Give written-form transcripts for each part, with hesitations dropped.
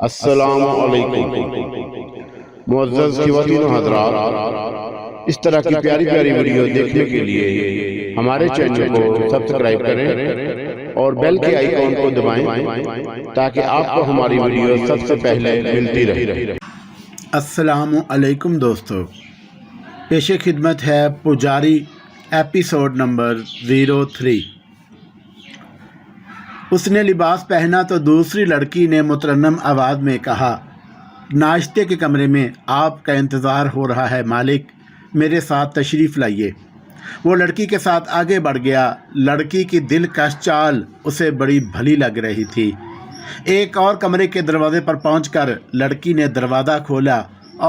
السلام علیکم معزز خواتین و حضرات، اس طرح کی پیاری پیاری ویڈیو دیکھنے کے لیے ہمارے چینل کو سبسکرائب کریں اور بیل کے آئیکن کو دبائیں تاکہ آپ کو ہماری ویڈیو سب سے پہلے ملتی رہے۔ السلام علیکم دوستو، پیش خدمت ہے پجاری ایپیسوڈ نمبر 03۔ اس نے لباس پہنا تو دوسری لڑکی نے مترنم آواز میں کہا، ناشتے کے کمرے میں آپ کا انتظار ہو رہا ہے مالک، میرے ساتھ تشریف لائیے۔ وہ لڑکی کے ساتھ آگے بڑھ گیا۔ لڑکی کی دلکش چال اسے بڑی بھلی لگ رہی تھی۔ ایک اور کمرے کے دروازے پر پہنچ کر لڑکی نے دروازہ کھولا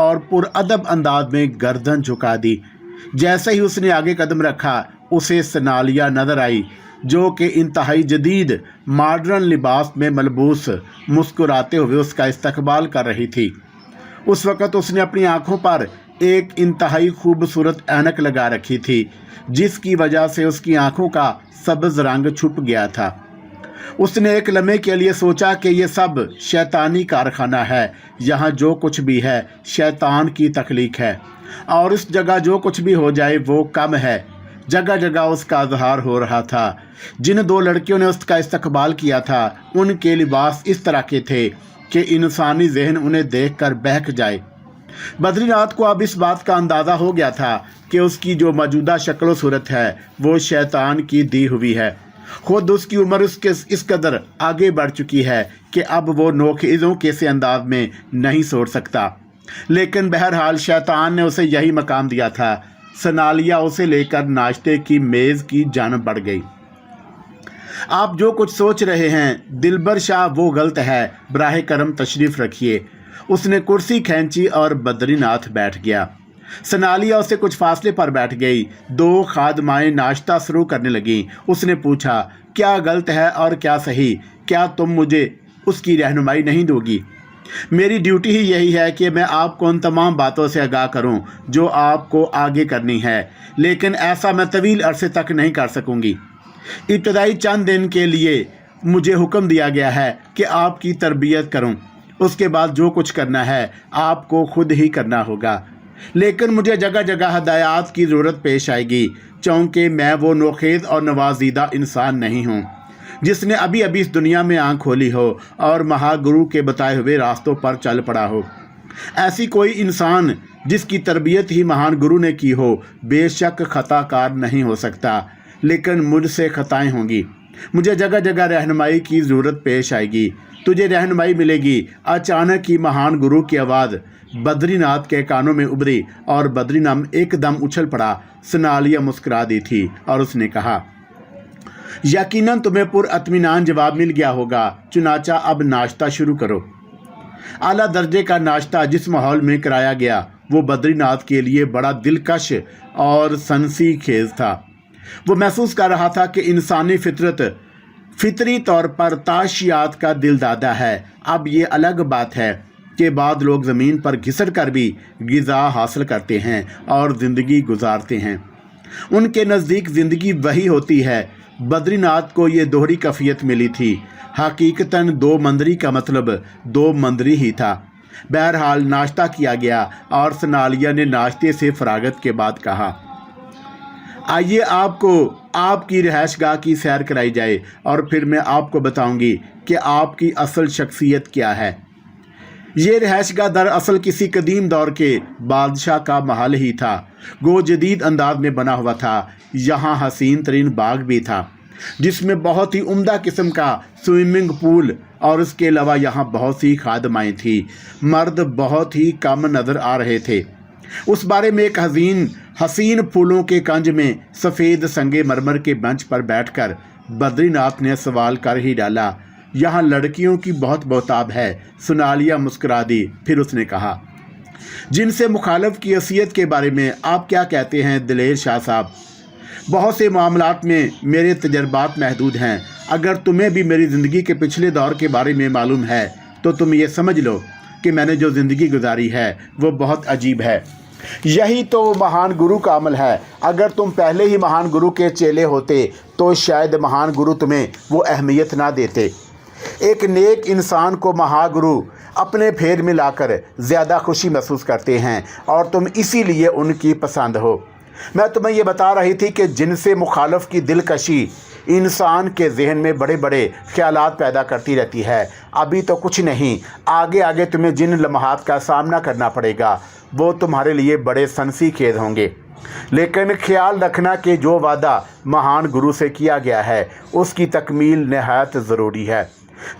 اور پرادب انداز میں گردن جھکا دی۔ جیسے ہی اس نے آگے قدم رکھا، اسے ثنالیہ نظر آئی، جو کہ انتہائی جدید ماڈرن لباس میں ملبوس مسکراتے ہوئے اس کا استقبال کر رہی تھی۔ اس وقت اس نے اپنی آنکھوں پر ایک انتہائی خوبصورت اینک لگا رکھی تھی، جس کی وجہ سے اس کی آنکھوں کا سبز رنگ چھپ گیا تھا۔ اس نے ایک لمحے کے لیے سوچا کہ یہ سب شیطانی کارخانہ ہے، یہاں جو کچھ بھی ہے شیطان کی تخلیق ہے، اور اس جگہ جو کچھ بھی ہو جائے وہ کم ہے۔ جگہ جگہ اس کا اظہار ہو رہا تھا۔ جن دو لڑکیوں نے اس کا استقبال کیا تھا، ان کے لباس اس طرح کے تھے کہ انسانی ذہن انہیں دیکھ کر بہک جائے۔ بدری ناتھ کو اب اس بات کا اندازہ ہو گیا تھا کہ اس کی جو موجودہ شکل و صورت ہے وہ شیطان کی دی ہوئی ہے۔ خود اس کی عمر اس قدر آگے بڑھ چکی ہے کہ اب وہ نوخیزوں کے سے انداز میں نہیں سوڑ سکتا، لیکن بہرحال شیطان نے اسے یہی مقام دیا تھا۔ ثنالیہ اسے لے کر ناشتے کی میز کی جانب بڑھ گئی۔ آپ جو کچھ سوچ رہے ہیں دلبر شاہ وہ غلط ہے، براہ کرم تشریف رکھیے۔ اس نے کرسی کھینچی اور بدری ناتھ بیٹھ گیا۔ ثنالیہ اسے کچھ فاصلے پر بیٹھ گئی۔ دو خادمائیں ناشتہ شروع کرنے لگیں۔ اس نے پوچھا، کیا غلط ہے اور کیا صحیح؟ کیا تم مجھے اس کی رہنمائی نہیں دو گی؟ میری ڈیوٹی ہی یہی ہے کہ میں آپ کو ان تمام باتوں سے آگاہ کروں جو آپ کو آگے کرنی ہے، لیکن ایسا میں طویل عرصے تک نہیں کر سکوں گی۔ ابتدائی چند دن کے لیے مجھے حکم دیا گیا ہے کہ آپ کی تربیت کروں، اس کے بعد جو کچھ کرنا ہے آپ کو خود ہی کرنا ہوگا، لیکن مجھے جگہ جگہ ہدایات کی ضرورت پیش آئے گی، چونکہ میں وہ نوخیز اور نوازیدہ انسان نہیں ہوں جس نے ابھی اس دنیا میں آنکھ کھولی ہو اور مہا گرو کے بتائے ہوئے راستوں پر چل پڑا ہو۔ ایسی کوئی انسان جس کی تربیت ہی مہان گرو نے کی ہو بے شک خطا کار نہیں ہو سکتا، لیکن مجھ سے خطائیں ہوں گی۔ مجھے جگہ جگہ رہنمائی کی ضرورت پیش آئے گی۔ تجھے رہنمائی ملے گی۔ اچانک ہی مہان گرو کی آواز بدری ناتھ کے کانوں میں ابھری اور بدری ناتھ ایک دم اچھل پڑا۔ ثنالیہ مسکرا دی تھی اور اس نے کہا، یقیناً تمہیں پر اطمینان جواب مل گیا ہوگا، چنانچہ اب ناشتہ شروع کرو۔ اعلیٰ درجے کا ناشتہ جس ماحول میں کرایا گیا وہ بدری ناتھ کے لیے بڑا دلکش اور سنسی خیز تھا۔ وہ محسوس کر رہا تھا کہ انسانی فطرت فطری طور پر تعشیات کا دل دادا ہے۔ اب یہ الگ بات ہے کہ بعض لوگ زمین پر گھسٹ کر بھی غذا حاصل کرتے ہیں اور زندگی گزارتے ہیں۔ ان کے نزدیک زندگی وہی ہوتی ہے۔ بدری ناتھ کو یہ دوہری کیفیت ملی تھی۔ حقیقتاً دو مندری کا مطلب دو مندری ہی تھا۔ بہرحال ناشتہ کیا گیا اور ثنالیہ نے ناشتے سے فراغت کے بعد کہا، آئیے آپ کو آپ کی رہائش گاہ کی سیر کرائی جائے اور پھر میں آپ کو بتاؤں گی کہ آپ کی اصل شخصیت کیا ہے۔ یہ رہائش گاہ دراصل کسی قدیم دور کے بادشاہ کا محل ہی تھا، گو جدید انداز میں بنا ہوا تھا۔ یہاں حسین ترین باغ بھی تھا جس میں بہت ہی عمدہ قسم کا سوئمنگ پول، اور اس کے علاوہ یہاں بہت سی خادمائیں تھیں۔ مرد بہت ہی کم نظر آ رہے تھے۔ اس بارے میں ایک حسین پھولوں کے کنج میں سفید سنگ مرمر کے بنچ پر بیٹھ کر بدری ناتھ نے سوال کر ہی ڈالا، یہاں لڑکیوں کی بہت بہتاب ہے۔ ثنالیہ مسکرا دی، پھر اس نے کہا، جن سے مخالف کی حیثیت کے بارے میں آپ کیا کہتے ہیں دلیر شاہ صاحب؟ بہت سے معاملات میں میرے تجربات محدود ہیں۔ اگر تمہیں بھی میری زندگی کے پچھلے دور کے بارے میں معلوم ہے تو تم یہ سمجھ لو کہ میں نے جو زندگی گزاری ہے وہ بہت عجیب ہے۔ یہی تو مہان گرو کا عمل ہے۔ اگر تم پہلے ہی مہان گرو کے چیلے ہوتے تو شاید مہان گرو تمہیں وہ اہمیت نہ دیتے۔ एक नेक इंसान को महागुरु अपने फेर में लाकर ज़्यादा खुशी महसूस करते हैं और तुम इसीलिए उनकी पसंद हो। मैं तुम्हें ये बता रही थी कि जिनसे मुखालफ की दिलकशी इंसान के जहन में बड़े बड़े ख्यालात पैदा करती रहती है। अभी तो कुछ नहीं, आगे आगे तुम्हें जिन लम्हात का सामना करना पड़ेगा वो तुम्हारे लिए बड़े सनसीखेज होंगे। लेकिन ख्याल रखना कि जो वादा महान गुरु से किया गया है उसकी तकमील नहायत ज़रूरी है।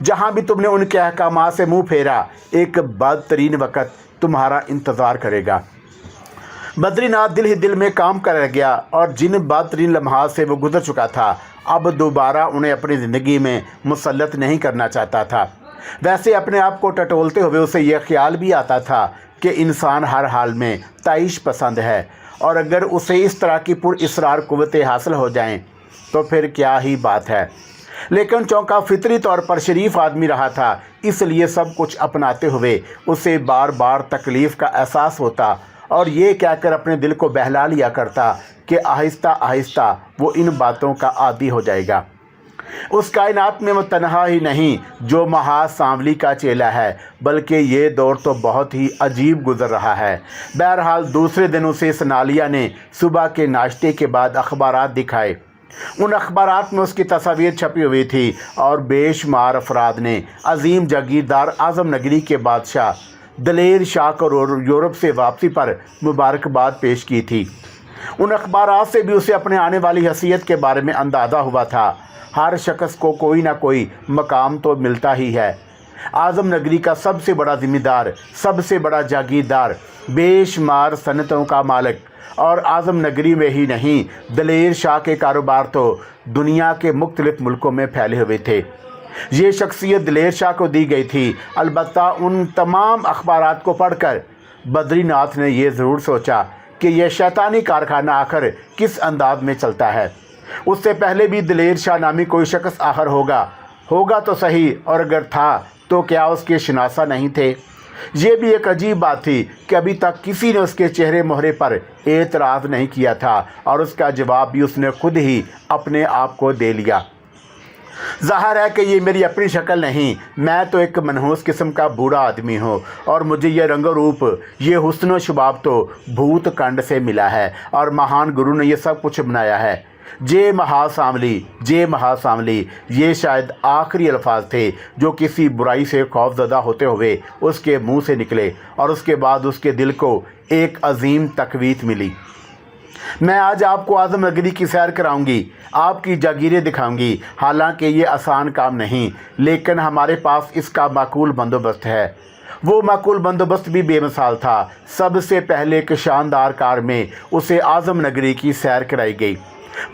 जहाँ भी तुमने उनके अहकामात से मुँह फेरा, एक बदतरीन वक़्त तुम्हारा इंतज़ार करेगा। बद्रीनाथ दिल ही दिल में काम कर गया और जिन बदतरीन लम्हात से वो गुजर चुका था अब दोबारा उन्हें अपनी ज़िंदगी में मुसल्लत नहीं करना चाहता था। वैसे अपने आप को टटोलते हुए उसे यह ख्याल भी आता था कि इंसान हर हाल में ताइश पसंद है और अगर उसे इस तरह की पुरइसरार क़ुव्वतें हासिल हो जाएं तो फिर क्या ही बात है। लेकिन चौंका फितरी तौर पर शरीफ आदमी रहा था, इसलिए सब कुछ अपनाते हुए उसे बार बार तकलीफ़ का एहसास होता और ये कहकर अपने दिल को बहला लिया करता कि आहिस्ता आहिस्ता वो इन बातों का आदी हो जाएगा। उस कायनात में वो तन्हा ही नहीं जो महासांवली का चेला है, बल्कि ये दौर तो बहुत ही अजीब गुजर रहा है। बहरहाल दूसरे दिन उसे सनालिया ने सुबह के नाश्ते के बाद अखबारात दिखाए। उन अखबारात में उसकी तस्वीर छपी हुई थी और बेशुमार अफराद ने अजीम जागीरदार आज़म नगरी के बादशाह दलेर शाह को यूरोप से वापसी पर मुबारकबाद पेश की थी। उन अखबारात से भी उसे अपने आने वाली हैसियत के बारे में अंदाज़ा हुआ था। हर शख्स को कोई ना कोई मकाम तो मिलता ही है। आज़म नगरी का सबसे बड़ा ज़िम्मेदार, सबसे बड़ा जागीरदार, बेशुमार सनतों का मालिक और आज़म नगरी में ही नहीं दलेर शाह के कारोबार तो दुनिया के मुख्तलिफ मुल्कों में फैले हुए थे। ये शख्सियत दलेर शाह को दी गई थी। अलबत्ता उन तमाम अखबारात को पढ़कर बद्रीनाथ ने यह ज़रूर सोचा कि यह शैतानी कारखाना आखिर किस अंदाज में चलता है। उससे पहले भी दलेर शाह नामी कोई शख्स आखिर होगा तो सही, और अगर था तो क्या उसके शनासा नहीं थे। ये भी एक अजीब बात थी कि अभी तक किसी ने उसके चेहरे मोहरे पर एतराज़ नहीं किया था और उसका जवाब भी उसने खुद ही अपने आप को दे लिया। ज़ाहिर है कि ये मेरी अपनी शक्ल नहीं, मैं तो एक मनहूस किस्म का बूढ़ा आदमी हूँ और मुझे ये रंग रूप, ये हुस्न व शुबाब तो भूत कंड से मिला है और महान गुरु ने ये सब कुछ बनाया है। जे महासांवली, ये शायद आखिरी अल्फाज थे जो किसी बुराई से खौफज़दा होते हुए उसके मुंह से निकले और उसके बाद उसके दिल को एक अजीम तकवीत मिली। मैं आज आपको आज़म नगरी की सैर कराऊंगी, आपकी जागीरें दिखाऊंगी। हालांकि ये आसान काम नहीं, लेकिन हमारे पास इसका माकूल बंदोबस्त है। वो माकूल बंदोबस्त भी बेमिसाल था। सबसे पहले एक शानदार कार में उसे आज़म नगरी की सैर कराई गई।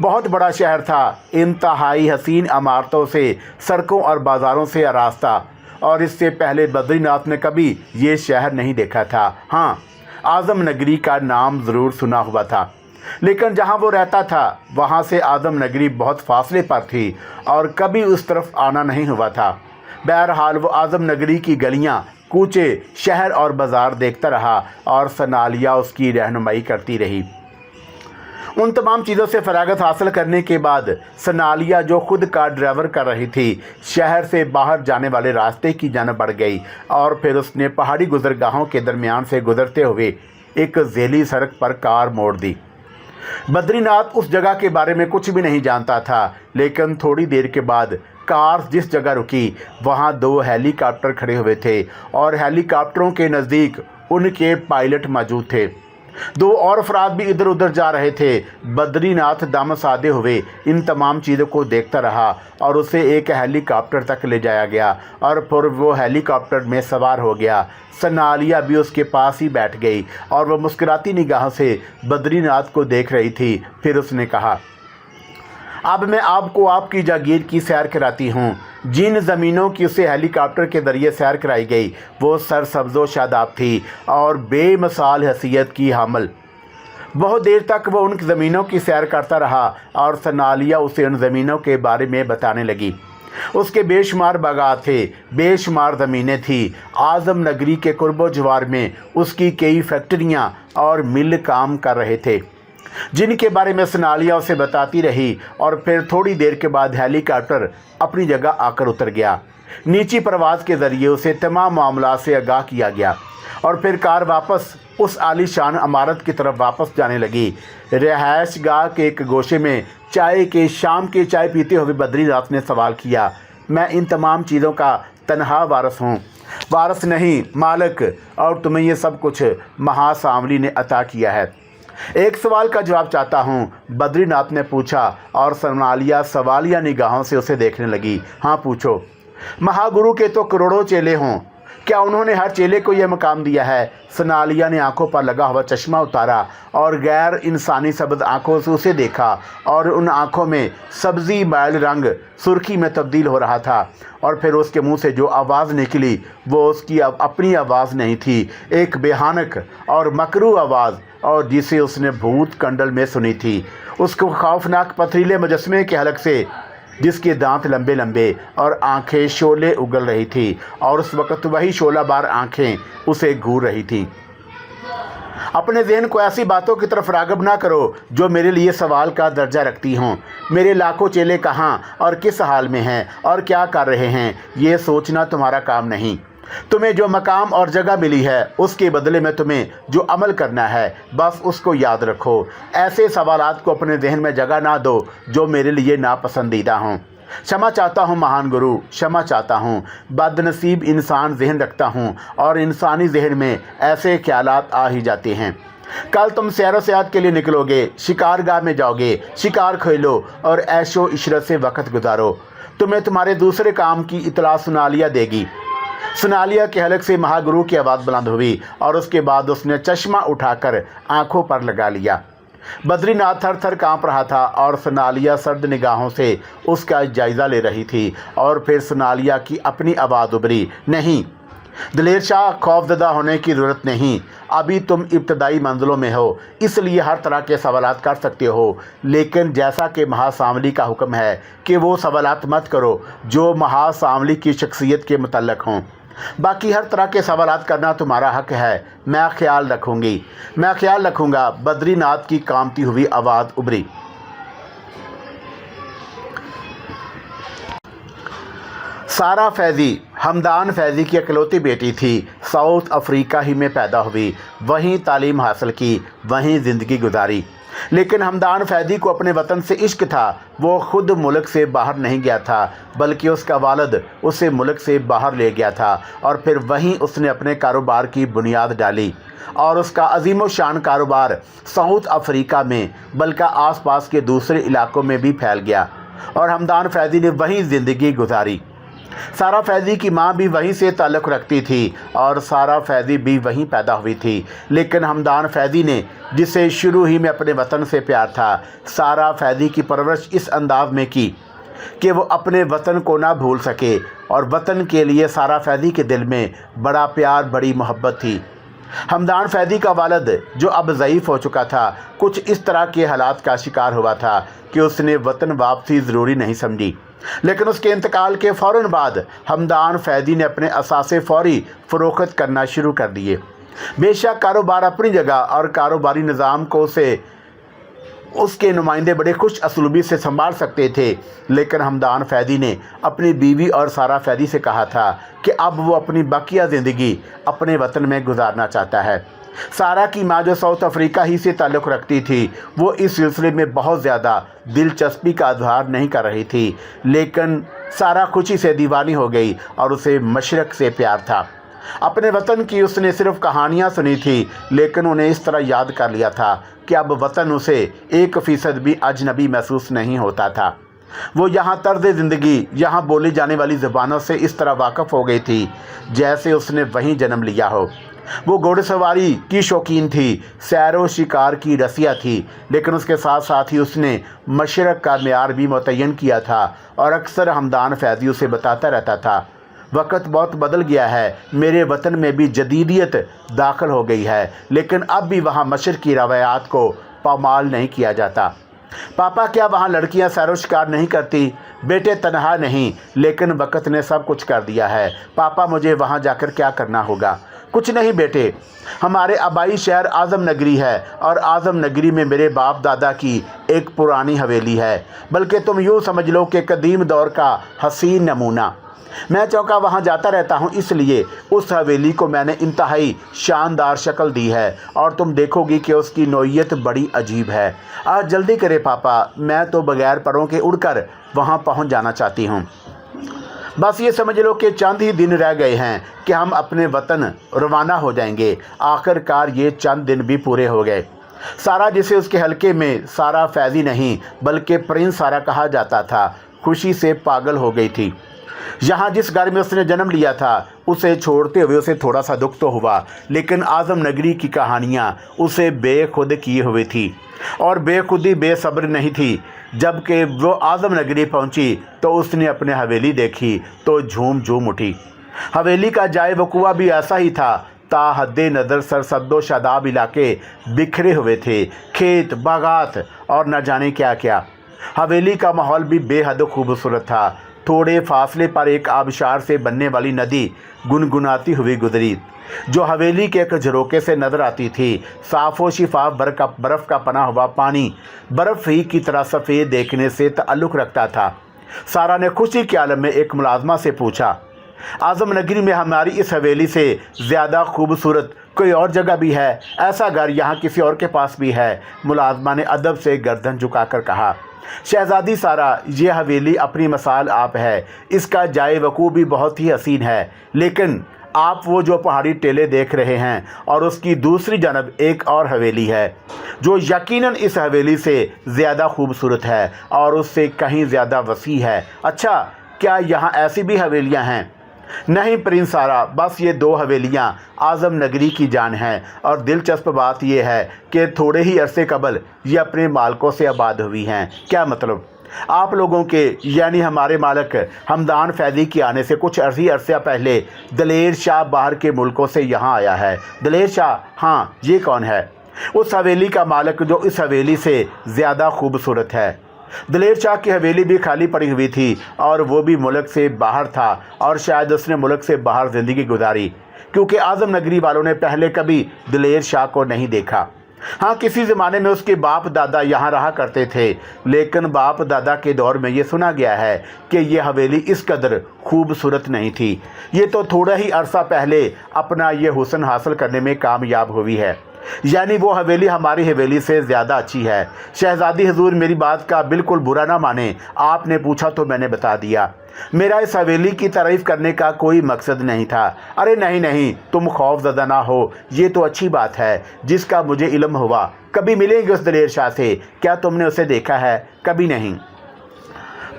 बहुत बड़ा शहर था, इंतहाई हसीन इमारतों से, सड़कों और बाज़ारों से आरास्ता, और इससे पहले बद्रीनाथ ने कभी ये शहर नहीं देखा था। हाँ, आज़म नगरी का नाम ज़रूर सुना हुआ था, लेकिन जहाँ वो रहता था वहाँ से आज़म नगरी बहुत फासले पर थी और कभी उस तरफ आना नहीं हुआ था। बहरहाल वो आज़म नगरी की गलियाँ, कूचे, शहर और बाज़ार देखता रहा और सनालिया उसकी रहनुमाई करती रही। उन तमाम चीज़ों से फरागत हासिल करने के बाद सनालिया, जो खुद कार ड्राइवर कर रही थी, शहर से बाहर जाने वाले रास्ते की जानिब बढ़ गई और फिर उसने पहाड़ी गुज़रगाहों के दरमियान से गुज़रते हुए एक ज़ैली सड़क पर कार मोड़ दी। बद्रीनाथ उस जगह के बारे में कुछ भी नहीं जानता था, लेकिन थोड़ी देर के बाद कार जिस जगह रुकी वहाँ 2 हेलीकॉप्टर खड़े हुए थे और हेलीकॉप्टरों के नज़दीक उनके पायलट मौजूद थे। 2 और अफराद भी इधर उधर जा रहे थे। बद्रीनाथ दम साधे हुए इन तमाम चीज़ों को देखता रहा और उसे एक हेलीकॉप्टर तक ले जाया गया और फिर वो हेलीकॉप्टर में सवार हो गया। सनालिया भी उसके पास ही बैठ गई और वह मुस्कुराती निगाह से बद्रीनाथ को देख रही थी। फिर उसने कहा, अब मैं आपको आपकी जागीर की सैर कराती हूँ। जिन ज़मीनों की उसे हेलीकॉप्टर के ज़रिए सैर कराई गई वो सरसब्ज़ो शादाब थी और बेमिसाल हैसियत की हामिल। बहुत देर तक वो उन ज़मीनों की सैर करता रहा और सनालिया उसे उन ज़मीनों के बारे में बताने लगी। उसके बेशुमार बागात थे, बेशुमार ज़मीनें थी। आज़म नगरी के कुर्बो जवार में उसकी कई फैक्ट्रियाँ और मिल काम कर रहे थे, जिनके बारे में सनालिया उसे बताती रही और फिर थोड़ी देर के बाद हेलीकॉप्टर अपनी जगह आकर उतर गया। नीची परवाज़ के ज़रिए उसे तमाम मामलात से आगाह किया गया और फिर कार वापस उस आलीशान इमारत की तरफ वापस जाने लगी। रिहाइश गाह के एक गोशे में शाम के चाय पीते हुए बद्रीनाथ ने सवाल किया, मैं इन तमाम चीज़ों का तन्हा वारस हूँ? वारस नहीं मालिक, और तुम्हें ये सब कुछ महासामली ने अता किया है। एक सवाल का जवाब चाहता हूँ, बद्रीनाथ ने पूछा और सोनालिया सवालिया निगाहों से उसे देखने लगी। हाँ पूछो। महागुरु के तो करोड़ों चेले हों, क्या उन्होंने हर चेले को यह मकाम दिया है? सोनालिया ने आंखों पर लगा हुआ चश्मा उतारा और गैर इंसानी सब्ज आंखों से उसे देखा और उन आंखों में सब्जी मैल रंग सुर्खी में तब्दील हो रहा था। और फिर उसके मुंह से जो आवाज़ निकली वो उसकी अपनी आवाज़ नहीं थी, एक बेहानक और मकरू आवाज़, और जिसे उसने भूत कंडल में सुनी थी। उसको खौफनाक पथरीले मुजस्मे के हलक से, जिसके दांत लंबे लंबे और आंखें शोले उगल रही थी, और उस वक्त वही शोलाबार आंखें उसे घूर रही थी। अपने ज़हन को ऐसी बातों की तरफ राग़िब ना करो जो मेरे लिए सवाल का दर्जा रखती हों। मेरे लाखों चेले कहाँ और किस हाल में हैं और क्या कर रहे हैं, ये सोचना तुम्हारा काम नहीं। तुम्हें जो मकाम और जगह मिली है उसके बदले में तुम्हें जो अमल करना है बस उसको याद रखो। ऐसे सवालात को अपने जहन में जगह ना दो जो मेरे लिए नापसंदीदा हों। क्षमा चाहता हूँ महान गुरु, क्षमा चाहता हूँ। बदनसीब इंसान जहन रखता हूँ और इंसानी जहन में ऐसे ख्यालात आ ही जाते हैं। कल तुम सैर सयाहत के लिए निकलोगे, शिकारगाह में जाओगे, शिकार खेलो और ऐशो इशरत से वक्त गुजारो। तुम्हें तुम्हारे दूसरे काम की इतला सोनालिया देगी। सोनालिया के हलक से महागुरु की आवाज़ बुलंद हुई और उसके बाद उसने चश्मा उठाकर आंखों पर लगा लिया। बद्रीनाथ थर थर काँप रहा था और सोनालिया सर्द निगाहों से उसका जायज़ा ले रही थी। और फिर सोनालिया की अपनी आवाज़ उभरी, नहीं दलेर शाह, खौफजदा होने की ज़रूरत नहीं। अभी तुम इब्तदाई मंजिलों में हो, इसलिए हर तरह के सवालात कर सकते हो, लेकिन जैसा कि महासामली का हुक्म है कि वो सवालात मत करो जो महासामली की शख्सियत के मुतल्लक हों। बाकी हर तरह के सवालात करना तुम्हारा हक है। मैं ख्याल रखूँगी, मैं ख्याल रखूँगा। बद्रीनाथ की कांपती हुई आवाज़ उभरी। सारा फैज़ी हमदान फैज़ी की इकलौती बेटी थी। साउथ अफ्रीका ही में पैदा हुई, वहीं तालीम हासिल की, वहीं ज़िंदगी गुजारी। लेकिन हमदान फैज़ी को अपने वतन से इश्क था। वो ख़ुद मुल्क से बाहर नहीं गया था, बल्कि उसका वालिद उसे मुल्क से बाहर ले गया था और फिर वहीं उसने अपने कारोबार की बुनियाद डाली। और उसका अजीम शान कारोबार साउथ अफ्रीका में बल्कि आसपास के दूसरे इलाकों में भी फैल गया और हमदान फैज़ी ने वहीं ज़िंदगी गुजारी। सारा फैज़ी की माँ भी वहीं से ताल्लुक़ रखती थी और सारा फैज़ी भी वहीं पैदा हुई थी। लेकिन हमदान फैज़ी ने, जिसे शुरू ही में अपने वतन से प्यार था, सारा फैज़ी की परवरिश इस अंदाज में की कि वो अपने वतन को ना भूल सके। और वतन के लिए सारा फैज़ी के दिल में बड़ा प्यार, बड़ी मोहब्बत थी। हमदान फैज़ी का वालिद, जो अब ज़ईफ़ हो चुका था, कुछ इस तरह के हालात का शिकार हुआ था कि उसने वतन वापसी ज़रूरी नहीं समझी। लेकिन उसके इंतकाल के फ़ौरन बाद हमदान फैज़ी ने अपने असासे फ़ौरी फ़रोख्त करना शुरू कर दिए। बेशक कारोबार अपनी जगह और कारोबारी निज़ाम को उसके नुमाइंदे बड़े खुश असलूबी से संभाल सकते थे, लेकिन हमदान फैज़ी ने अपनी बीवी और सारा फैज़ी से कहा था कि अब वो अपनी बाकिया ज़िंदगी अपने वतन में गुजारना चाहता है। सारा की माँ, जो साउथ अफ्रीका ही से ताल्लुक़ रखती थी, वो इस सिलसिले में बहुत ज़्यादा दिलचस्पी का इजहार नहीं कर रही थी। लेकिन सारा खुशी से दीवानी हो गई और उसे मशरक़ से प्यार था। अपने वतन की उसने सिर्फ़ कहानियाँ सुनी थी, लेकिन उन्हें इस तरह याद कर लिया था कि अब वतन उसे 1% भी अजनबी महसूस नहीं होता था। वो यहाँ तर्ज़ ज़िंदगी, यहाँ बोली जाने वाली ज़बानों से इस तरह वाक़फ़ हो गई थी जैसे उसने वहीं जन्म लिया हो। वो घोड़सवारी की शौकीन थी, सैरो शिकार की रसिया थी, लेकिन उसके साथ साथ ही उसने मशरक़ का मेयार भी मुतय्यन किया था। और अक्सर हमदान फैज़ी उसे बताता रहता था, वक्त बहुत बदल गया है, मेरे वतन में भी जदीदियत दाखिल हो गई है, लेकिन अब भी वहाँ मशरक़ की रवायात को पामाल नहीं किया जाता। पापा, क्या वहाँ लड़कियाँ सैरो शिकार नहीं करती? बेटे, तनहा नहीं, लेकिन वक्त ने सब कुछ कर दिया है। पापा, मुझे वहाँ जाकर क्या करना होगा? कुछ नहीं बेटे, हमारे आबाई शहर आज़म नगरी है और आज़म नगरी में मेरे बाप दादा की एक पुरानी हवेली है, बल्कि तुम यूँ समझ लो कि कदीम दौर का हसीन नमूना। मैं चौका वहाँ जाता रहता हूँ, इसलिए उस हवेली को मैंने इंतहाई शानदार शक्ल दी है और तुम देखोगी कि उसकी नोयत बड़ी अजीब है। आज जल्दी करे पापा, मैं तो बगैर परों के उड़कर वहाँ पहुँच जाना चाहती हूँ। बस ये समझ लो कि चंद ही दिन रह गए हैं कि हम अपने वतन रवाना हो जाएंगे। आखिरकार ये चंद दिन भी पूरे हो गए। सारा, जिसे उसके हलके में सारा फैज़ी नहीं बल्कि प्रिंस सारा कहा जाता था, खुशी से पागल हो गई थी। यहाँ जिस घर में उसने जन्म लिया था उसे छोड़ते हुए उसे थोड़ा सा दुख तो हुआ, लेकिन आज़म नगरी की कहानियाँ उसे बेखुद किए हुए थी और बेखुदी बेसब्र नहीं थी। जबकि वो आज़म नगरी पहुँची तो उसने अपने हवेली देखी तो झूम झूम उठी। हवेली का जाए वकुआ भी ऐसा ही था। ताहद्दे नज़र सरसब्दो शादाब इलाके बिखरे हुए थे, खेत, बागात और न जाने क्या क्या। हवेली का माहौल भी बेहद खूबसूरत था। थोड़े फासले पर एक आबशार से बनने वाली नदी गुनगुनाती हुई गुजरी, जो हवेली के एक झरोके से नजर आती थी। साफ़ो शिफाफ बर्फ़ का पना हुआ पानी बर्फ़ ही की तरह सफ़ेद देखने से ताल्लुक़ रखता था। सारा ने खुशी के आलम में एक मुलाजमा से पूछा, आज़म नगरी में हमारी इस हवेली से ज़्यादा खूबसूरत कोई और जगह भी है? ऐसा घर यहाँ किसी और के पास भी है? मुलाजमा ने अदब से गर्दन झुकाकर कहा, शहज़ादी सारा, ये हवेली अपनी मिसाल आप है। इसका जाए वकूफ़ भी बहुत ही हसीन है, लेकिन आप वो जो पहाड़ी टेले देख रहे हैं और उसकी दूसरी जानब एक और हवेली है जो यकीनन इस हवेली से ज़्यादा खूबसूरत है और उससे कहीं ज़्यादा वसी है। अच्छा, क्या यहाँ ऐसी भी हवेलियाँ हैं? नहीं प्रिंस सारा, बस ये 2 हवेलियाँ आज़म नगरी की जान हैं और दिलचस्प बात यह है कि थोड़े ही अरसे कबल ये अपने मालकों से आबाद हुई हैं। क्या मतलब? आप लोगों के यानी हमारे मालिक हमदान फैज़ी के आने से कुछ अरसा पहले दलेर शाह बाहर के मुल्कों से यहाँ आया है। दलेर शाह? हाँ, ये कौन है? उस हवेली का मालिक जो इस हवेली से ज़्यादा खूबसूरत है। दलेर शाह की हवेली भी खाली पड़ी हुई थी और वो भी मुल्क से बाहर था और शायद उसने मुल्क से बाहर ज़िंदगी गुजारी, क्योंकि आज़म नगरी वालों ने पहले कभी दलेर शाह को नहीं देखा। हाँ, किसी ज़माने में उसके बाप दादा यहाँ रहा करते थे, लेकिन बाप दादा के दौर में ये सुना गया है कि ये हवेली इस कदर खूबसूरत नहीं थी। ये तो थोड़ा ही अरसा पहले अपना ये हुस्न हासिल करने में कामयाब हुई है, यानी वो हवेली हमारी हवेली से ज़्यादा अच्छी है। शहज़ादी हुजूर, मेरी बात का बिल्कुल बुरा ना माने, आपने पूछा तो मैंने बता दिया। मेरा इस हवेली की तारीफ़ करने का कोई मकसद नहीं था। अरे नहीं नहीं, तुम खौफज़दा ना हो, ये तो अच्छी बात है जिसका मुझे इल्म हुआ। कभी मिलेंगे उस दलेर शाह से? क्या तुमने उसे देखा है? कभी नहीं।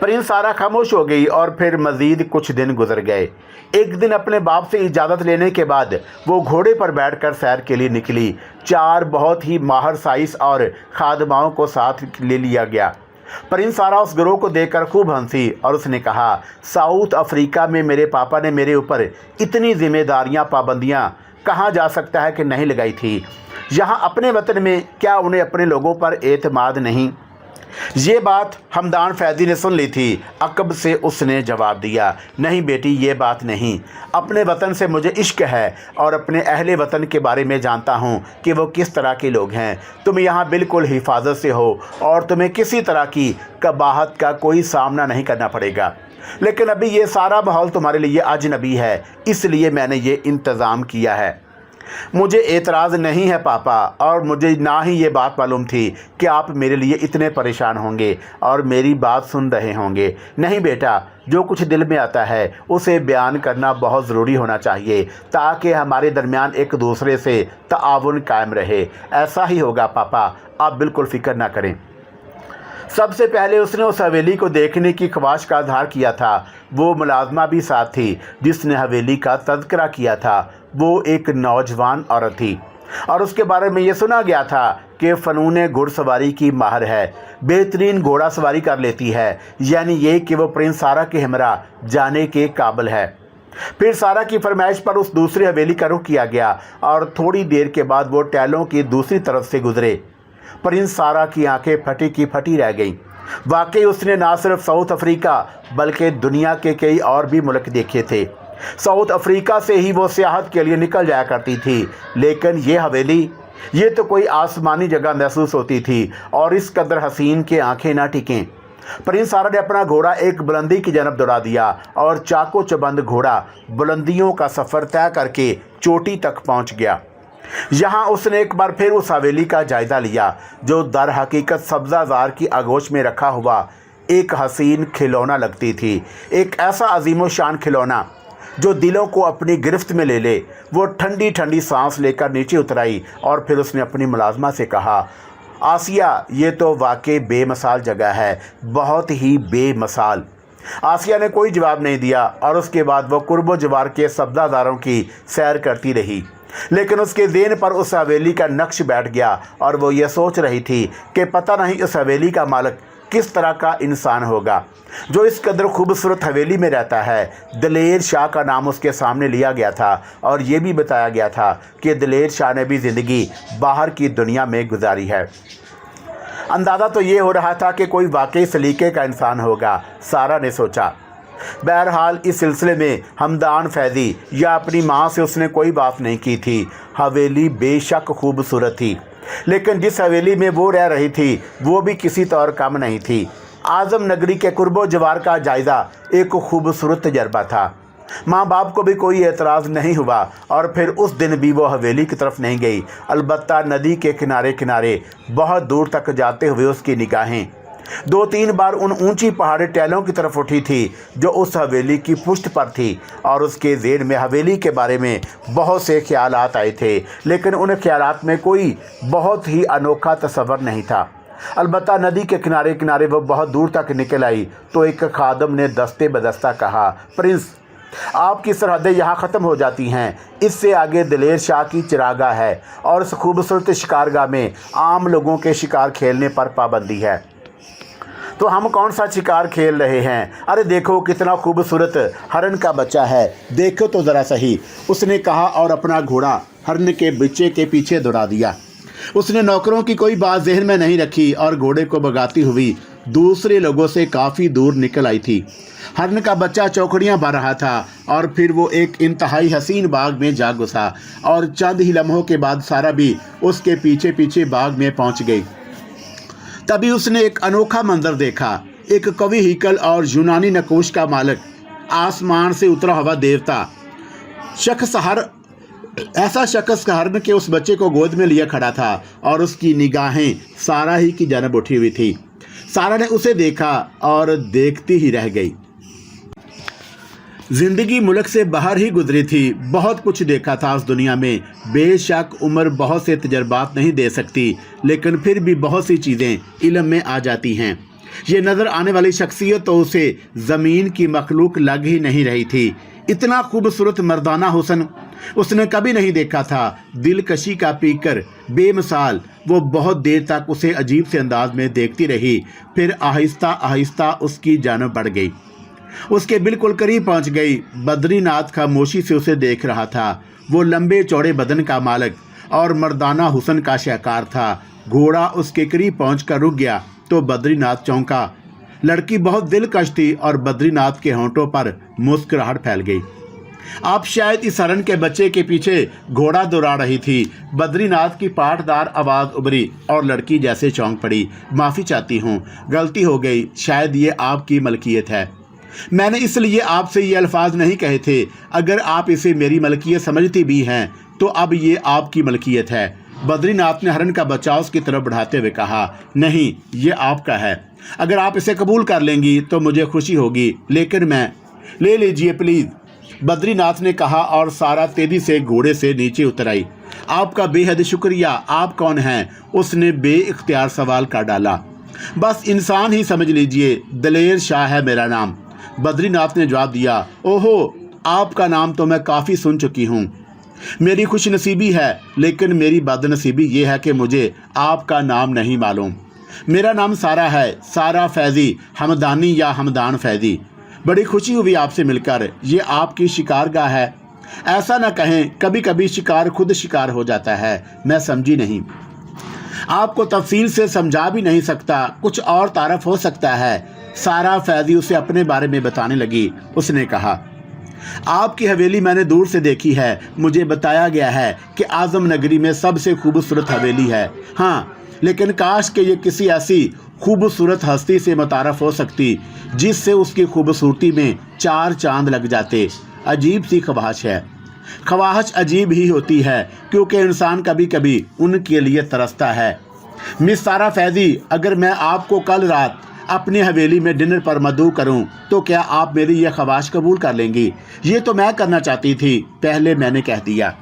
प्रिंस सारा खामोश हो गई और फिर मज़ीद कुछ दिन गुजर गए। एक दिन अपने बाप से इजाज़त लेने के बाद वो घोड़े पर बैठकर सैर के लिए निकली। 4 बहुत ही माहिर साइस और खादमाओं को साथ ले लिया गया। प्रिंस सारा उस गिरोह को देखकर खूब हंसी और उसने कहा, साउथ अफ्रीका में मेरे पापा ने मेरे ऊपर इतनी जिम्मेदारियां पाबंदियां कहाँ जा सकता है कि नहीं लगाई थी। यहाँ अपने वतन में क्या उन्हें अपने लोगों पर एतमाद नहीं? ये बात हमदान फैज़ी ने सुन ली थी। अकब से उसने जवाब दिया, नहीं बेटी, ये बात नहीं। अपने वतन से मुझे इश्क है और अपने अहले वतन के बारे में जानता हूँ कि वो किस तरह के लोग हैं। तुम यहाँ बिल्कुल हिफाजत से हो और तुम्हें किसी तरह की कबाहत का कोई सामना नहीं करना पड़ेगा। लेकिन अभी ये सारा माहौल तुम्हारे लिए अजनबी है, इसलिए मैंने ये इंतज़ाम किया है। मुझे एतराज़ नहीं है पापा, और मुझे ना ही ये बात मालूम थी कि आप मेरे लिए इतने परेशान होंगे और मेरी बात सुन रहे होंगे। नहीं बेटा, जो कुछ दिल में आता है उसे बयान करना बहुत ज़रूरी होना चाहिए ताकि हमारे दरमियान एक दूसरे से ताआवुन कायम रहे। ऐसा ही होगा पापा, आप बिल्कुल फ़िक्र ना करें। सबसे पहले उसने उस हवेली को देखने की ख्वाहिश का इज़हार किया था। वो मुलाजमा भी साथ थी जिसने हवेली का तज़किरा किया था। वो एक नौजवान औरत थी और उसके बारे में ये सुना गया था कि फ़नून घुड़सवारी की माहिर है, बेहतरीन घोड़ा सवारी कर लेती है, यानी ये कि वो प्रिंस सारा के हमरा जाने के काबिल है। फिर सारा की फरमाइश पर उस दूसरी हवेली का रुख किया गया और थोड़ी देर के बाद वो टैलों की दूसरी तरफ से गुजरे। प्रिंस सारा की आंखें फटी की फटी रह गईं। वाकई उसने ना सिर्फ साउथ अफ्रीका बल्कि दुनिया के कई और भी मुल्क देखे थे। साउथ अफ्रीका से ही वो सियाहत के लिए निकल जाया करती थी, लेकिन ये हवेली, ये तो कोई आसमानी जगह महसूस होती थी और इस कदर हसीन के आंखें ना टिकें। प्रिंस सारा ने अपना घोड़ा एक बुलंदी की जानब दौड़ा दिया और चाको चबंद घोड़ा बुलंदियों का सफ़र तय करके चोटी तक पहुंच गया। यहाँ उसने एक बार फिर उस हवेली का जायज़ा लिया जो दर हकीकत सब्ज़ाज़ार की आगोश में रखा हुआ एक हसीन खिलौना लगती थी, एक ऐसा अजीम शान खिलौना जो दिलों को अपनी गिरफ्त में ले ले। वो ठंडी ठंडी सांस लेकर नीचे उतराई और फिर उसने अपनी मुलाजमा से कहा, आसिया, ये तो वाकई बेमिसाल जगह है, बहुत ही बेमिसाल। आसिया ने कोई जवाब नहीं दिया और उसके बाद वो कुर्बो जवार के सब्ज़ादारों की सैर करती रही, लेकिन उसके ज़हन पर उस हवेली का नक्श बैठ गया और वो ये सोच रही थी कि पता नहीं उस हवेली का मालिक किस तरह का इंसान होगा जो इस कदर खूबसूरत हवेली में रहता है। दलेर शाह का नाम उसके सामने लिया गया था और ये भी बताया गया था कि दलेर शाह ने भी ज़िंदगी बाहर की दुनिया में गुजारी है। अंदाज़ा तो ये हो रहा था कि कोई वाकई सलीके का इंसान होगा, सारा ने सोचा। बहरहाल इस सिलसिले में हमदान फैज़ी या अपनी माँ से उसने कोई बात नहीं की थी। हवेली बेशक खूबसूरत थी, लेकिन जिस हवेली में वो रह रही थी वो भी किसी तौर कम नहीं थी। आज़म नगरी के कुर्बो जवार का जायज़ा एक खूबसूरत तजर्बा था। माँ बाप को भी कोई एतराज़ नहीं हुआ और फिर उस दिन भी वो हवेली की तरफ नहीं गई। अलबत्ता नदी के किनारे किनारे बहुत दूर तक जाते हुए उसकी निगाहें 2-3 बार उन ऊंची पहाड़ी टहलों की तरफ उठी थी जो उस हवेली की पुश्त पर थी और उसके ज़हन में हवेली के बारे में बहुत से ख्यालात आए थे, लेकिन उन ख्यालात में कोई बहुत ही अनोखा तस्वर नहीं था। अलबत्ता नदी के किनारे किनारे वो बहुत दूर तक निकल आई तो एक खादम ने दस्ते बदस्ता कहा, प्रिंस, आपकी सरहदें यहाँ ख़त्म हो जाती हैं, इससे आगे दलेर शाह की चिरागा है और उस खूबसूरत शिकारगाह में आम लोगों के शिकार खेलने पर पाबंदी है। तो हम कौन सा शिकार खेल रहे हैं? अरे देखो कितना खूबसूरत हरन का बच्चा है, देखो तो ज़रा सही, उसने कहा और अपना घोड़ा हरन के बच्चे के पीछे दौड़ा दिया। उसने नौकरों की कोई बात ज़हन में नहीं रखी और घोड़े को भगाती हुई दूसरे लोगों से काफ़ी दूर निकल आई थी। हरन का बच्चा चौकड़ियाँ भर रहा था और फिर वो एक इंतहाई हसीन बाग में जा घुसा और चंद ही लम्हों के बाद सारा भी उसके पीछे पीछे बाग में पहुँच गई। तभी उसने एक अनोखा मंजर देखा। एक कवि हिकल और यूनानी नकोश का मालिक, आसमान से उतरा हुआ देवता ऐसा शख्स हरन के उस बच्चे को गोद में लिया खड़ा था और उसकी निगाहें सारा ही की जानब उठी हुई थी। सारा ने उसे देखा और देखती ही रह गई। जिंदगी मुल्क से बाहर ही गुजरी थी, बहुत कुछ देखा था उस दुनिया में। बेशक उम्र बहुत से तजर्बात नहीं दे सकती, लेकिन फिर भी बहुत सी चीज़ें इल्म में आ जाती हैं। ये नज़र आने वाली शख्सियत तो उसे ज़मीन की मखलूक लग ही नहीं रही थी। इतना खूबसूरत मर्दाना हुस्न उसने कभी नहीं देखा था। दिलकशी का पीकर बेमिसाल वो बहुत देर तक उसे अजीब से अंदाज में देखती रही, फिर आहिस्ता आहिस्ता उसकी जानब बढ़ गई, उसके बिल्कुल करीब पहुंच गई। बद्रीनाथ खामोशी से उसे देख रहा था। वो लंबे चौड़े बदन का मालिक और मर्दाना हुस्न का शाहकार था। घोड़ा उसके करीब पहुंचकर रुक गया तो बद्रीनाथ चौंका। लड़की बहुत दिलकश थी और बद्रीनाथ के होंठों पर मुस्कुराहट फैल गई। आप शायद इस हरन के बच्चे के पीछे घोड़ा दौड़ा रही थी। बद्रीनाथ की पाटदार आवाज़ उभरी और लड़की जैसे चौंक पड़ी। माफ़ी चाहती हूँ, गलती हो गई, शायद ये आपकी मलकियत है। मैंने इसलिए आपसे ये अल्फाज नहीं कहे थे। अगर आप इसे मेरी मलकियत समझती भी हैं तो अब ये आपकी मलकियत है। बद्रीनाथ ने हरन का बच्चा उसकी तरफ बढ़ाते हुए कहा, नहीं, ये आपका है। अगर आप इसे कबूल कर लेंगी तो मुझे खुशी होगी, लेकिन मैं ले लीजिए प्लीज़, बद्रीनाथ ने कहा और सारा तेजी से घोड़े से नीचे उतर आई। आपका बेहद शुक्रिया। आप कौन हैं? उसने बेइख्तियार सवाल कर डाला। बस इंसान ही समझ लीजिए, दलेर शाह है मेरा नाम, बद्रीनाथ ने जवाब दिया। ओहो, आपका नाम तो मैं काफ़ी सुन चुकी हूँ। मेरी खुश नसीबी है, लेकिन मेरी बदनसीबी ये है कि मुझे आपका नाम नहीं मालूम। मेरा नाम सारा है, सारा फैज़ी हमदानी या हमदान फैज़ी। बड़ी खुशी हुई आपसे मिलकर। ये आपकी शिकारगाह है? ऐसा ना कहें, कभी कभी शिकार खुद शिकार हो जाता है। मैं समझी नहीं, आपको तफसील से समझा भी नहीं सकता। कुछ और तारफ हो सकता है। सारा फैज़ी उसे अपने बारे में बताने लगी। उसने कहा, आपकी हवेली मैंने दूर से देखी है। मुझे बताया गया है कि आज़म नगरी में सबसे खूबसूरत हवेली है। हाँ, लेकिन काश कि ये किसी ऐसी खूबसूरत हस्ती से मुतारफ हो सकती जिससे उसकी खूबसूरती में 4 चांद लग जाते। अजीब सी ख्वाहिश है। ख्वाहिश अजीब ही होती है क्योंकि इंसान कभी कभी उनके लिए तरसता है। मिस सारा फैज़ी, अगर मैं आपको कल रात अपनी हवेली में डिनर पर मदऊ करूं तो क्या आप मेरी यह ख्वाहिश कबूल कर लेंगी? ये तो मैं करना चाहती थी, पहले मैंने कह दिया।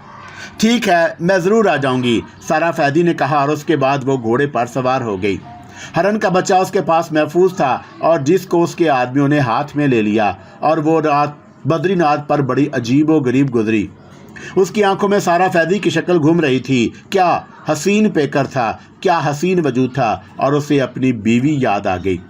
ठीक है, मैं ज़रूर आ जाऊंगी, सारा फैज़ी ने कहा और उसके बाद वो घोड़े पर सवार हो गई। हरन का बच्चा उसके पास महफूज था और जिसको उसके आदमियों ने हाथ में ले लिया, और वो रात बद्रीनाथ पर बड़ी अजीब व गरीब गुजरी। उसकी आंखों में सारा फैज़ी की शक्ल घूम रही थी। क्या हसीन पेकर था, क्या हसीन वजूद था, और उसे अपनी बीवी याद आ गई।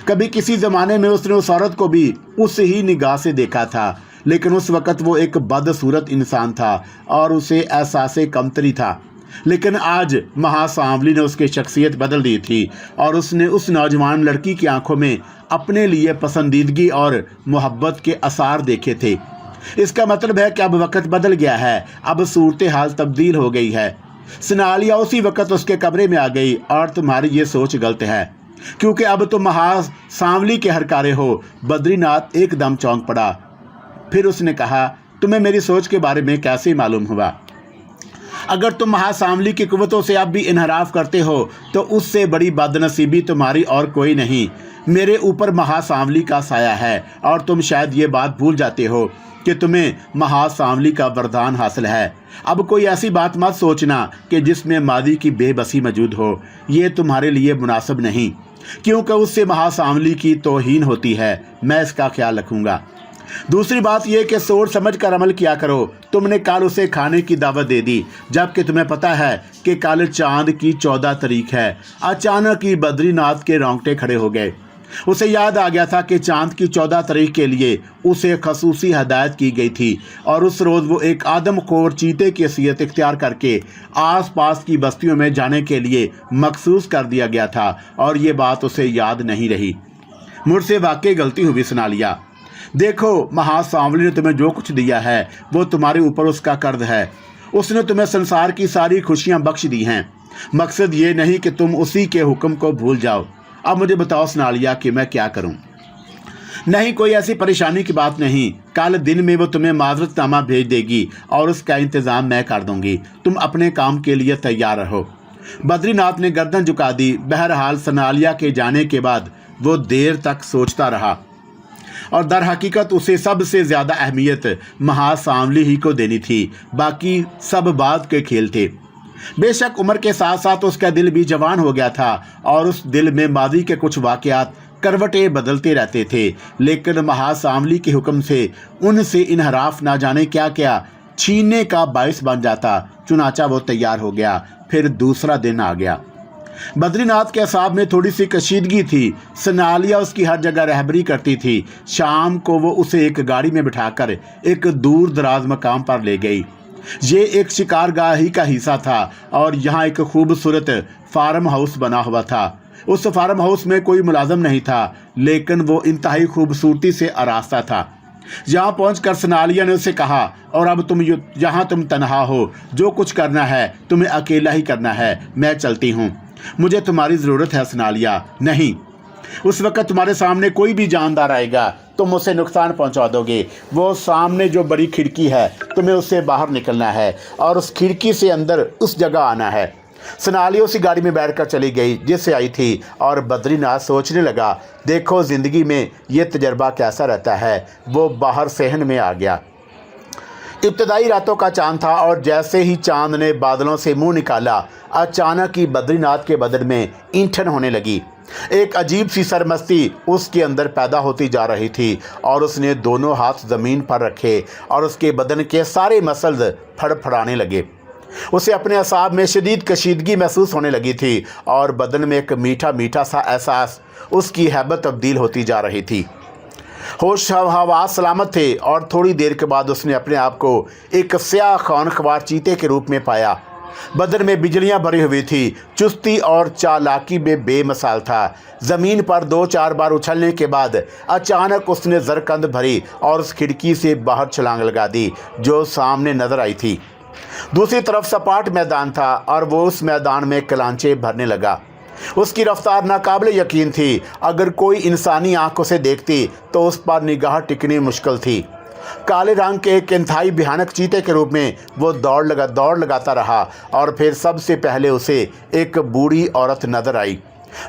कभी किसी ज़माने में उसने उस औरत को भी उस ही निगाह से देखा था, लेकिन उस वक़्त वो एक बदसूरत इंसान था और उसे एहसास-ए कमतरी था। लेकिन आज महासांवली ने उसकी शख्सियत बदल दी थी और उसने उस नौजवान लड़की की आंखों में अपने लिए पसंदीदगी और मोहब्बत के आसार देखे थे। इसका मतलब है कि अब वक़्त बदल गया है, अब सूरत हाल तब्दील हो गई है। सनालिया उसी वक़्त उसके कमरे में आ गई और तुम्हारी ये सोच गलत है, क्योंकि अब तुम महासांवली के हरकारे हो। बद्रीनाथ एकदम चौंक पड़ा। फिर उसने कहा, तुम्हें मेरी सोच के बारे में कैसे मालूम हुआ? अगर तुम महासांवली की कुव्वतों से अब भी इनहराफ करते हो तो उससे बड़ी बदनसीबी तुम्हारी और कोई नहीं। मेरे ऊपर महासांवली का साया है और तुम शायद ये बात भूल जाते हो कि तुम्हें महासांवली का वरदान हासिल है। अब कोई ऐसी बात मत सोचना कि जिसमें मादी की बेबसी मौजूद हो। ये तुम्हारे लिए मुनासिब नहीं, क्योंकि उससे महासांवली की तौहीन होती है। मैं इसका ख्याल रखूँगा। दूसरी बात यह कि सोच समझ कर अमल किया करो। तुमने कल उसे खाने की दावत दे दी, जबकि तुम्हें पता है कि कल चांद की 14 तारीख है। अचानक ही बद्रीनाथ के रोंगटे खड़े हो गए। उसे याद आ गया था कि चांद की 14 तारीख के लिए उसे खसूसी हदायत की गई थी और उस रोज़ वो एक आदमखोर चीते की हैसियत इख्तियार करके आसपास की बस्तियों में जाने के लिए मखसूस कर दिया गया था, और ये बात उसे याद नहीं रही। मुझसे वाकई गलती हुई सनालिया। देखो, महासांवली ने तुम्हें जो कुछ दिया है वो तुम्हारे ऊपर उसका कर्ज है। उसने तुम्हें संसार की सारी खुशियां बख्श दी हैं। मकसद ये नहीं कि तुम उसी के हुक्म को भूल जाओ। अब मुझे बताओ सनालिया कि मैं क्या करूं? नहीं, कोई ऐसी परेशानी की बात नहीं। कल दिन में वो तुम्हें माजरतनामा भेज देगी और उसका इंतज़ाम मैं कर दूंगी। तुम अपने काम के लिए तैयार रहो। बद्रीनाथ ने गर्दन झुका दी। बहरहाल सनालिया के जाने के बाद वो देर तक सोचता रहा और दर हकीकत उसे सबसे ज़्यादा अहमियत महासांवली ही को देनी थी। बाकी सब बात के खेल थे। बेशक उम्र के साथ साथ उसका दिल भी जवान हो गया था और उस दिल में मादी के कुछ वाक़यात करवटें बदलते रहते थे, लेकिन महासांवली के हुक्म से उनसे इनहराफ ना जाने क्या क्या छीनने का बायस बन जाता। चुनाचा वो तैयार हो गया। फिर दूसरा दिन आ गया। बद्रीनाथ के असाब में थोड़ी सी कशीदगी थी। सनालिया उसकी हर जगह रहबरी करती थी। शाम को वो उसे एक गाड़ी में बिठाकर एक दूर दराज मकाम पर ले गई। ये एक शिकारगाह ही का हिस्सा था और यहाँ एक खूबसूरत फार्म हाउस बना हुआ था। उस फार्म हाउस में कोई मुलाजम नहीं था, लेकिन वो इंतहाई खूबसूरती से आरास्ता था। यहाँ पहुंचकर सनालिया ने उसे कहा, और अब तुम यहाँ तुम तन्हा हो। जो कुछ करना है तुम्हें अकेला ही करना है। मैं चलती हूँ। मुझे तुम्हारी ज़रूरत है सनालिया। नहीं, उस वक़्त तुम्हारे सामने कोई भी जानदार आएगा, तुम उसे नुकसान पहुंचा दोगे। वो सामने जो बड़ी खिड़की है, तुम्हें उससे बाहर निकलना है और उस खिड़की से अंदर उस जगह आना है। सनालिया उसी गाड़ी में बैठकर चली गई जिससे आई थी और बद्रीनाथ सोचने लगा, देखो ज़िंदगी में ये तजर्बा कैसा रहता है। वो बाहर सहन में आ गया। इब्तदाई रातों का चांद था और जैसे ही चांद ने बादलों से मुंह निकाला, अचानक ही बद्रीनाथ के बदन में ईंठन होने लगी। एक अजीब सी सरमस्ती उसके अंदर पैदा होती जा रही थी और उसने दोनों हाथ ज़मीन पर रखे और उसके बदन के सारे मसल्स फड़फड़ाने लगे। उसे अपने असाब में शदीद कशीदगी महसूस होने लगी थी और बदन में एक मीठा मीठा सा एहसास, उसकी हैबत तब्दील होती जा रही थी। होश हवास सलामत थे और थोड़ी देर के बाद उसने अपने आप को एक स्याह खानख्वार चीते के रूप में पाया। बदन में बिजलियां भरी हुई थी। चुस्ती और चालाकी में बेमिसाल था। ज़मीन पर 2-4 बार उछलने के बाद अचानक उसने जरकंद भरी और उस खिड़की से बाहर छलांग लगा दी जो सामने नजर आई थी। दूसरी तरफ सपाट मैदान था और वो उस मैदान में कलांचे भरने लगा। اس کی رفتار ناقابل یقین تھی۔ اگر کوئی انسانی آنکھوں سے دیکھتی تو اس پر نگاہ ٹکنی مشکل تھی۔ کالے رنگ کے ایک انتہائی بھیانک چیتے کے روپ میں وہ دوڑ لگاتا رہا، اور پھر سب سے پہلے اسے ایک بوڑھی عورت نظر آئی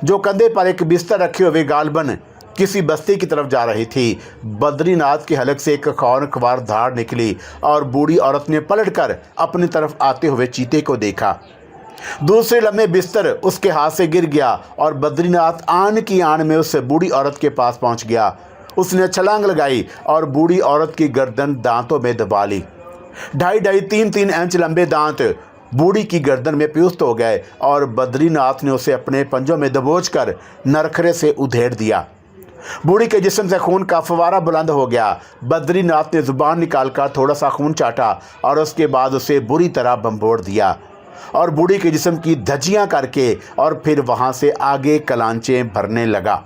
جو کندھے پر ایک بستر رکھے ہوئے غالباً کسی بستی کی طرف جا رہی تھی۔ بدری ناتھ کے حلق سے ایک خونخوار دھاڑ نکلی اور بوڑھی عورت نے پلٹ کر اپنی طرف آتے ہوئے چیتے کو دیکھا۔ دوسرے لمحے بستر اس کے ہاتھ سے گر گیا اور بدری ناتھ آن کی آن میں اس بوڑھی عورت کے پاس پہنچ گیا۔ اس نے چھلانگ لگائی اور بوڑھی عورت کی گردن دانتوں میں دبا لی۔ 2.5-3 انچ لمبے دانت بوڑھی کی گردن میں پیوست ہو گئے اور بدری ناتھ نے اسے اپنے پنجوں میں دبوچ کر نرخرے سے ادھیڑ دیا۔ بوڑھی کے جسم سے خون کا فوارہ بلند ہو گیا۔ بدری ناتھ نے زبان نکال کر تھوڑا سا خون چاٹا اور اس کے بعد اسے بری طرح بمبوڑ دیا اور بوڑھی کے جسم کی دھجیاں کر کے اور پھر وہاں سے آگے کلانچیں بھرنے لگا۔